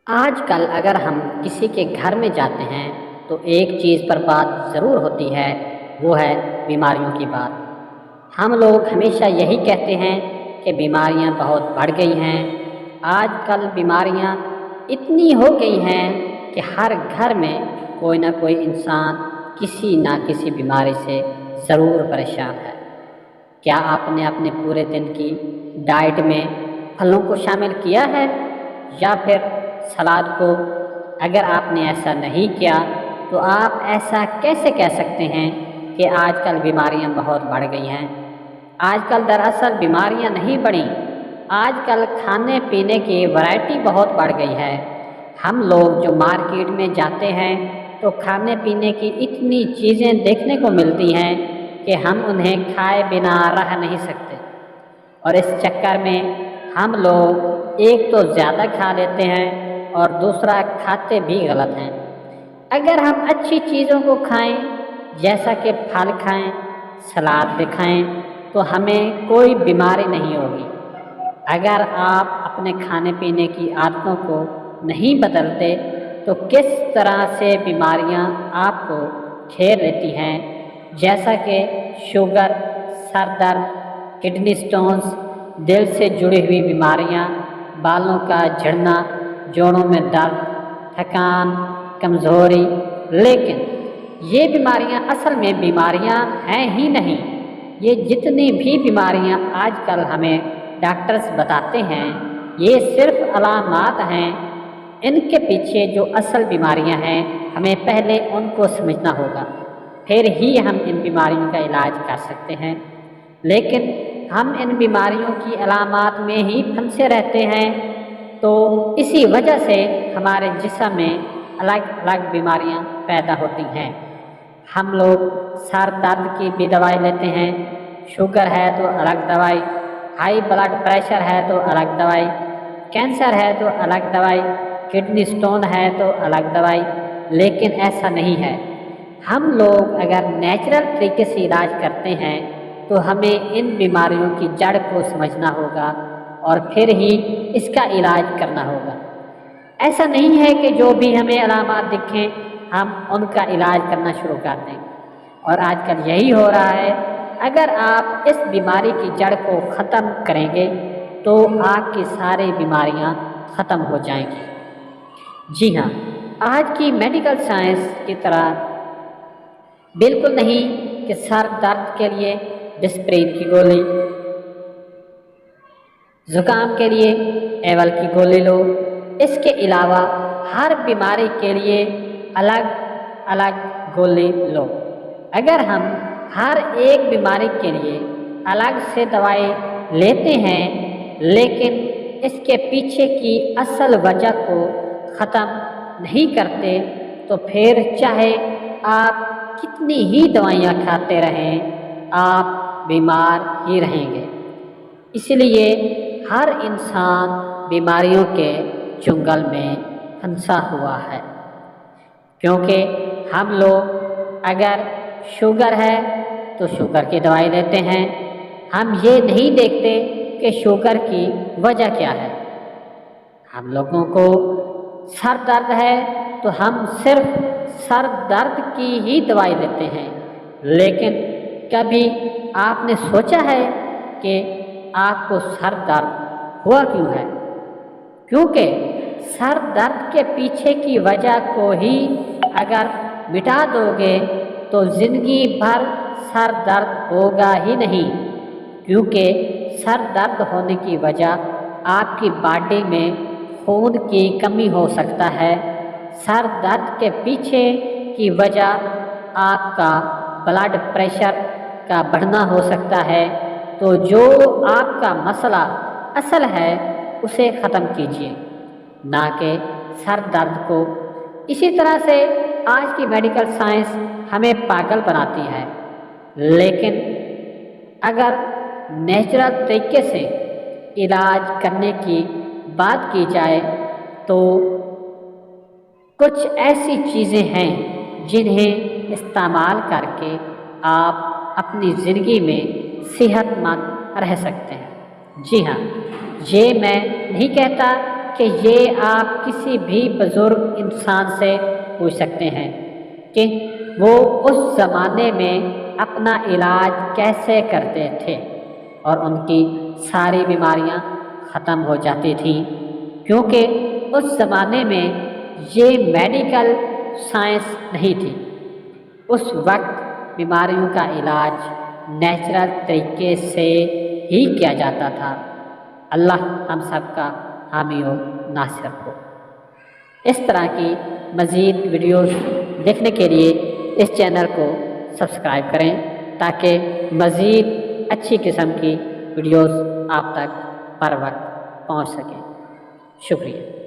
آج کل اگر ہم کسی کے گھر میں جاتے ہیں تو ایک چیز پر بات ضرور ہوتی ہے، وہ ہے بیماریوں کی بات۔ ہم لوگ ہمیشہ یہی کہتے ہیں کہ بیماریاں بہت بڑھ گئی ہیں۔ آج کل بیماریاں اتنی ہو گئی ہیں کہ ہر گھر میں کوئی نہ کوئی انسان کسی نہ کسی بیماری سے ضرور پریشان ہے۔ کیا آپ نے اپنے پورے دن کی ڈائٹ میں پھلوں کو شامل کیا ہے یا پھر سلاد کو؟ اگر آپ نے ایسا نہیں کیا تو آپ ایسا کیسے کہہ سکتے ہیں کہ آج کل بیماریاں بہت بڑھ گئی ہیں؟ آج کل دراصل بیماریاں نہیں بڑھیں، آج کل کھانے پینے کی ورائٹی بہت بڑھ گئی ہے۔ ہم لوگ جو مارکیٹ میں جاتے ہیں تو کھانے پینے کی اتنی چیزیں دیکھنے کو ملتی ہیں کہ ہم انہیں کھائے بنا رہ نہیں سکتے، اور اس چکر میں ہم لوگ ایک تو زیادہ کھا لیتے ہیں اور دوسرا کھاتے بھی غلط ہیں۔ اگر ہم اچھی چیزوں کو کھائیں، جیسا کہ پھل کھائیں، سلاد بھی کھائیں، تو ہمیں کوئی بیماری نہیں ہوگی۔ اگر آپ اپنے کھانے پینے کی عادتوں کو نہیں بدلتے تو کس طرح سے بیماریاں آپ کو گھیر لیتی ہیں، جیسا کہ شوگر، سر درد، کڈنی سٹونز، دل سے جڑی ہوئی بیماریاں، بالوں کا جھڑنا، جوڑوں میں درد، تھکان، کمزوری۔ لیکن یہ بیماریاں اصل میں بیماریاں ہیں ہی نہیں۔ یہ جتنی بھی بیماریاں آج کل ہمیں ڈاکٹرز بتاتے ہیں، یہ صرف علامات ہیں۔ ان کے پیچھے جو اصل بیماریاں ہیں، ہمیں پہلے ان کو سمجھنا ہوگا، پھر ہی ہم ان بیماریوں کا علاج کر سکتے ہیں۔ لیکن ہم ان بیماریوں کی علامات میں ہی پھنسے رہتے ہیں، تو اسی وجہ سے ہمارے جسم میں الگ الگ بیماریاں پیدا ہوتی ہیں۔ ہم لوگ سر درد کی بھی دوائی لیتے ہیں، شوگر ہے تو الگ دوائی، ہائی بلڈ پریشر ہے تو الگ دوائی، کینسر ہے تو الگ دوائی، کڈنی سٹون ہے تو الگ دوائی۔ لیکن ایسا نہیں ہے۔ ہم لوگ اگر نیچرل طریقے سے علاج کرتے ہیں تو ہمیں ان بیماریوں کی جڑ کو سمجھنا ہوگا اور پھر ہی اس کا علاج کرنا ہوگا۔ ایسا نہیں ہے کہ جو بھی ہمیں علامات دکھیں ہم ان کا علاج کرنا شروع کر دیں، اور آج کل یہی ہو رہا ہے۔ اگر آپ اس بیماری کی جڑ کو ختم کریں گے تو آپ کی ساری بیماریاں ختم ہو جائیں گی۔ جی ہاں، آج کی میڈیکل سائنس کی طرح بالکل نہیں کہ سر درد کے لیے ڈسپرین کی گولی، زکام کے لیے ایول کی گولی لو۔ اس کے علاوہ ہر بیماری کے لیے الگ الگ گولی لو۔ اگر ہم ہر ایک بیماری کے لیے الگ سے دوائی لیتے ہیں لیکن اس کے پیچھے کی اصل وجہ کو ختم نہیں کرتے تو پھر چاہے آپ کتنی ہی دوائیاں کھاتے رہیں، آپ بیمار ہی رہیں گے۔ اس لیے ہر انسان بیماریوں کے چنگل میں پھنسا ہوا ہے، کیونکہ ہم لوگ اگر شوگر ہے تو شوگر کی دوائی لیتے ہیں، ہم یہ نہیں دیکھتے کہ شوگر کی وجہ کیا ہے۔ ہم لوگوں کو سر درد ہے تو ہم صرف سر درد کی ہی دوائی لیتے ہیں، لیکن کبھی آپ نے سوچا ہے کہ آپ کو سر درد ہوا کیوں ہے؟ کیونکہ سر درد کے پیچھے کی وجہ کو ہی اگر مٹا دو گے تو زندگی بھر سر درد ہوگا ہی نہیں، کیونکہ سر درد ہونے کی وجہ آپ کی باڈی میں خون کی کمی ہو سکتا ہے۔ سر درد کے پیچھے کی وجہ آپ کا بلڈ پریشر کا بڑھنا ہو سکتا ہے۔ تو جو آپ کا مسئلہ اصل ہے اسے ختم کیجیے، نہ کہ سر درد کو۔ اسی طرح سے آج کی میڈیکل سائنس ہمیں پاگل بناتی ہے، لیکن اگر نیچرل طریقے سے علاج کرنے کی بات کی جائے تو کچھ ایسی چیزیں ہیں جنہیں استعمال کر کے آپ اپنی زندگی میں صحت مند رہ سکتے ہیں۔ جی ہاں، یہ میں نہیں کہتا کہ یہ آپ کسی بھی بزرگ انسان سے پوچھ سکتے ہیں کہ وہ اس زمانے میں اپنا علاج کیسے کرتے تھے اور ان کی ساری بیماریاں ختم ہو جاتی تھیں، کیونکہ اس زمانے میں یہ میڈیکل سائنس نہیں تھی۔ اس وقت بیماریوں کا علاج نیچرل طریقے سے ہی کیا جاتا تھا۔ اللہ ہم سب کا حامی و ناصر ہو۔ اس طرح کی مزید ویڈیوز دیکھنے کے لیے اس چینل کو سبسکرائب کریں تاکہ مزید اچھی قسم کی ویڈیوز آپ تک بر وقت پہنچ سکیں۔ شکریہ۔